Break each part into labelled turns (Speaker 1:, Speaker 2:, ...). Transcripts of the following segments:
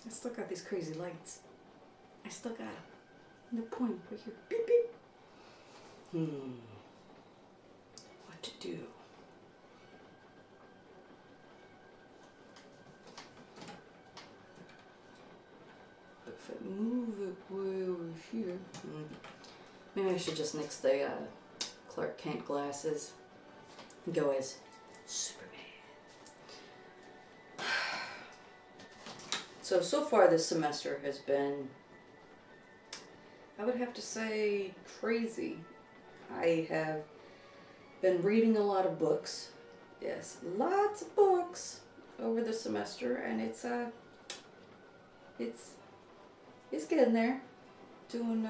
Speaker 1: I still got these crazy lights. I still got them. No point right here. Beep beep. What to do? But if I move it way over here, maybe I should just nix the Clark Kent glasses and go as Superman. So far this semester has been, I would have to say, crazy. I have been reading a lot of books. Yes, lots of books over the semester, and it's getting there. Doing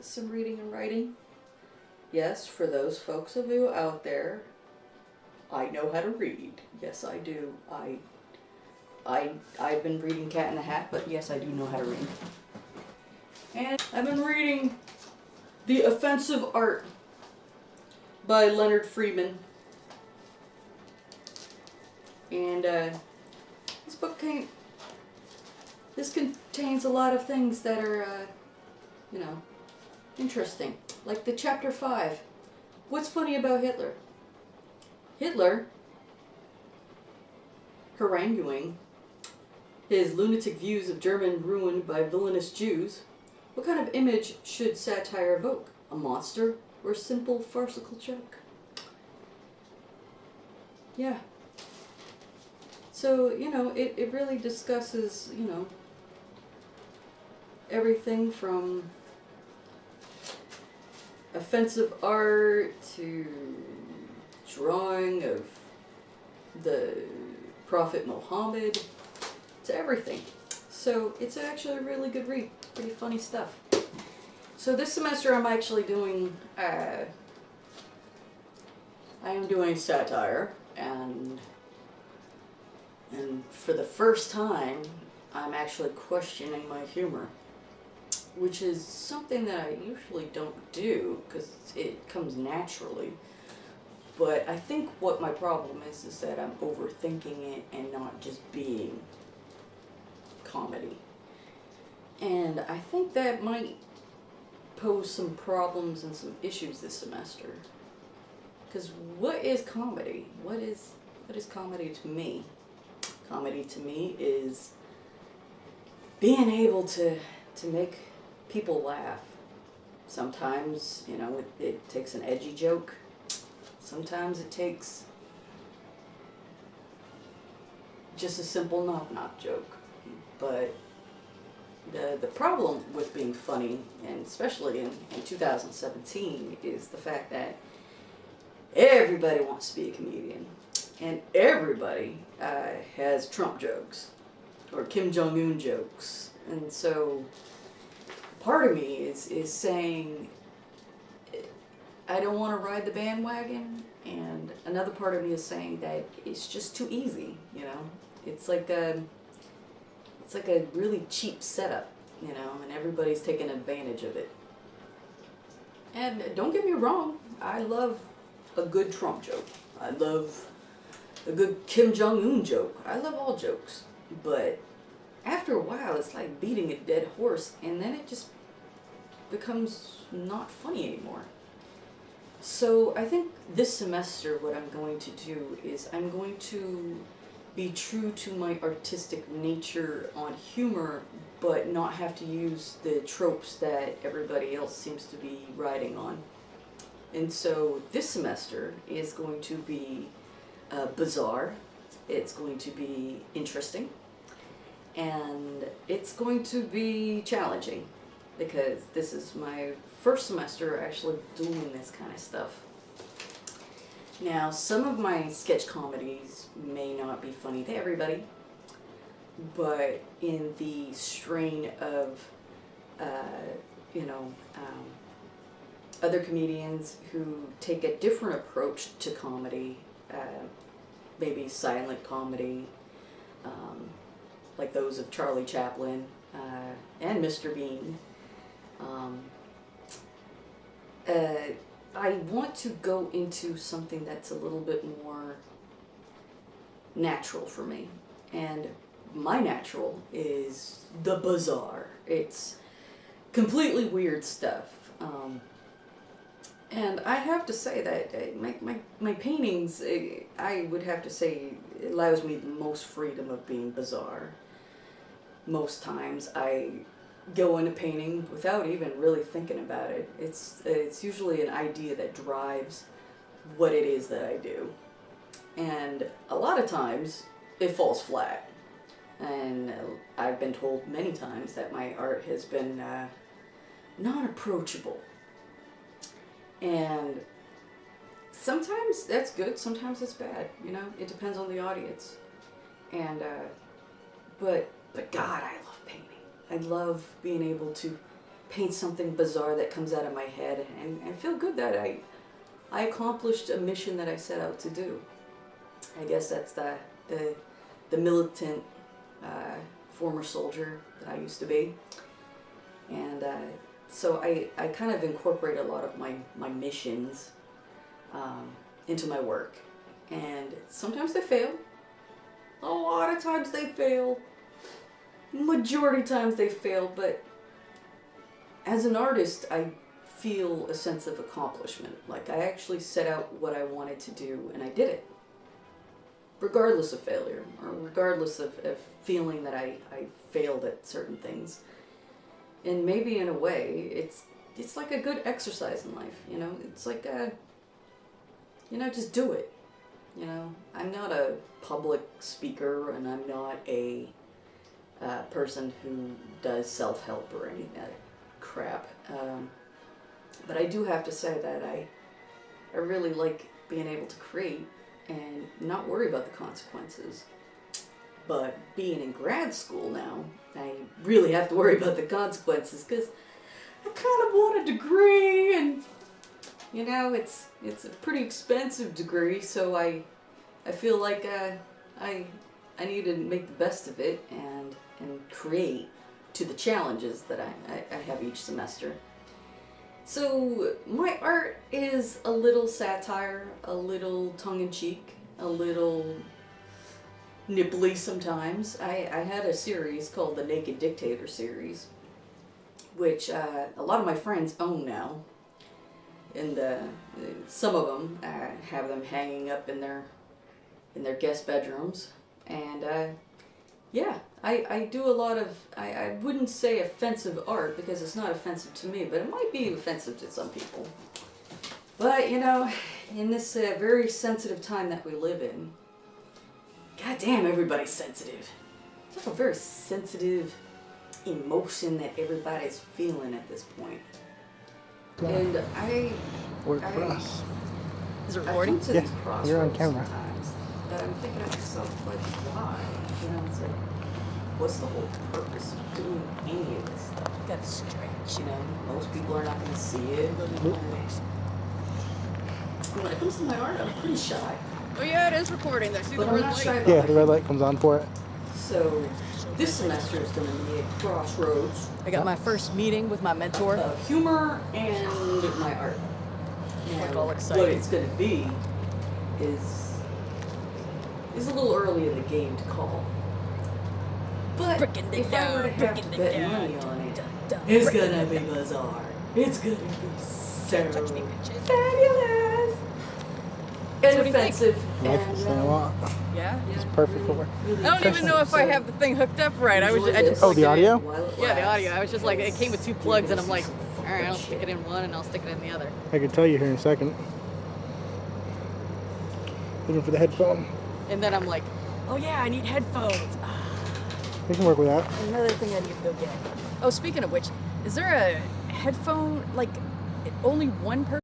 Speaker 1: some reading and writing. Yes, for those folks of you out there, I know how to read. Yes, I do. I've been reading Cat in the Hat, but yes, I do know how to read. And I've been reading The Offensive Art by Leonard Freeman. And this contains a lot of things that are, interesting. Like the chapter 5. What's funny about Hitler? Hitler, haranguing his lunatic views of German ruined by villainous Jews. What kind of image should satire evoke? A monster or a simple farcical joke? Yeah. So, it really discusses, everything from offensive art to drawing of the Prophet Muhammad to everything. So it's actually a really good read. Pretty funny stuff. So this semester I'm actually doing, I am doing satire, and for the first time I'm actually questioning my humor, which is something that I usually don't do because it comes naturally. But I think what my problem is that I'm overthinking it and not just being comedy. And I think that might pose some problems and some issues this semester. Because what is comedy? What is comedy to me? Comedy to me is being able to make people laugh. Sometimes, it takes an edgy joke. Sometimes it takes just a simple knock-knock joke. But the problem with being funny, and especially in 2017, is the fact that everybody wants to be a comedian. And everybody has Trump jokes or Kim Jong-un jokes. And so part of me is saying, I don't want to ride the bandwagon, and another part of me is saying that it's just too easy, It's like a really cheap setup, and everybody's taking advantage of it. And don't get me wrong, I love a good Trump joke. I love a good Kim Jong-un joke. I love all jokes. But after a while, it's like beating a dead horse, and then it just becomes not funny anymore. So I think this semester what I'm going to do is I'm going to be true to my artistic nature on humor, but not have to use the tropes that everybody else seems to be riding on. And so this semester is going to be bizarre, it's going to be interesting, and it's going to be challenging, because this is my first semester actually doing this kind of stuff. Now, some of my sketch comedies may not be funny to everybody, but in the strain of, other comedians who take a different approach to comedy, maybe silent comedy, like those of Charlie Chaplin and Mr. Bean. I want to go into something that's a little bit more natural for me. And my natural is the bizarre. It's completely weird stuff. And I have to say that my paintings, I would have to say, it allows me the most freedom of being bizarre. Most times I go into painting without even really thinking about it. It's usually an idea that drives what it is that I do. And a lot of times it falls flat. And I've been told many times that my art has been not approachable. And sometimes that's good, sometimes it's bad, you know, it depends on the audience. And, but God, I love painting. I love being able to paint something bizarre that comes out of my head and feel good that I accomplished a mission that I set out to do. I guess that's the militant former soldier that I used to be. And so I kind of incorporate a lot of my missions into my work. And sometimes they fail. A lot of times they fail. Majority of times they fail, but as an artist, I feel a sense of accomplishment. Like I actually set out what I wanted to do and I did it. Regardless of failure, or regardless of feeling that I failed at certain things. And maybe in a way, it's like a good exercise in life, you know? It's like just do it, you know? I'm not a public speaker, and I'm not a person who does self-help or any of that crap. But I do have to say that I really like being able to create and not worry about the consequences. But being in grad school now, I really have to worry about the consequences because I kind of want a degree, and you know it's a pretty expensive degree, so I feel like I need to make the best of it and create to the challenges that I have each semester. So my art is a little satire, a little tongue-in-cheek, a little nipply sometimes. I had a series called the Naked Dictator series, which a lot of my friends own now. And some of them have them hanging up in their guest bedrooms. And yeah, I do a lot of, I wouldn't say offensive art because it's not offensive to me, but it might be offensive to some people. But, you know, in this very sensitive time that we live in, goddamn, everybody's sensitive. It's like a very sensitive emotion that everybody's feeling at this point. Yeah. And
Speaker 2: Work for us.
Speaker 3: Is it recording?
Speaker 2: Yeah, you're on camera.
Speaker 1: That I'm thinking to myself, like, why? You know, it's like, what's the whole purpose of doing any of this stuff?
Speaker 3: You gotta stretch.
Speaker 1: You know, most people are not going to see it. When it comes to my art, I'm pretty shy.
Speaker 3: Oh yeah, it is recording. I see
Speaker 1: But
Speaker 3: the
Speaker 1: I'm
Speaker 3: red
Speaker 1: not
Speaker 3: light.
Speaker 1: shy about
Speaker 2: Yeah, the red light comes on for it.
Speaker 1: So this semester is going to be a crossroads
Speaker 3: I got my first meeting with my mentor.
Speaker 1: of humor and my art.
Speaker 3: Like
Speaker 1: And
Speaker 3: all
Speaker 1: what
Speaker 3: excited.
Speaker 1: it's going to be is a little early in the game to call. But
Speaker 3: Breaking it
Speaker 1: if I were to
Speaker 3: down,
Speaker 1: have
Speaker 3: breaking
Speaker 1: to
Speaker 3: it
Speaker 1: bet
Speaker 3: down.
Speaker 1: money on it,
Speaker 3: Dun,
Speaker 1: it's
Speaker 3: breaking
Speaker 1: gonna
Speaker 3: it
Speaker 1: be
Speaker 3: down.
Speaker 1: bizarre. It's gonna be so
Speaker 3: Can't touch me, bitches.
Speaker 1: fabulous and
Speaker 3: So what do you
Speaker 1: offensive.
Speaker 2: Nicest thing I want.
Speaker 3: Yeah.
Speaker 2: It's perfect for it.
Speaker 3: I don't even know if I have the thing hooked up right. I just
Speaker 2: Oh, the audio?
Speaker 3: Yeah, the audio. I was just like, it came with two plugs, and I'm like, all right, I'll stick it in one, and I'll stick it in the other.
Speaker 2: I can tell you here in a second. Looking for the headphone.
Speaker 3: And then I'm like, oh yeah, I need headphones.
Speaker 2: We can work with that.
Speaker 3: Another thing I need to go get. Oh, speaking of which, is there a headphone, like, only one person?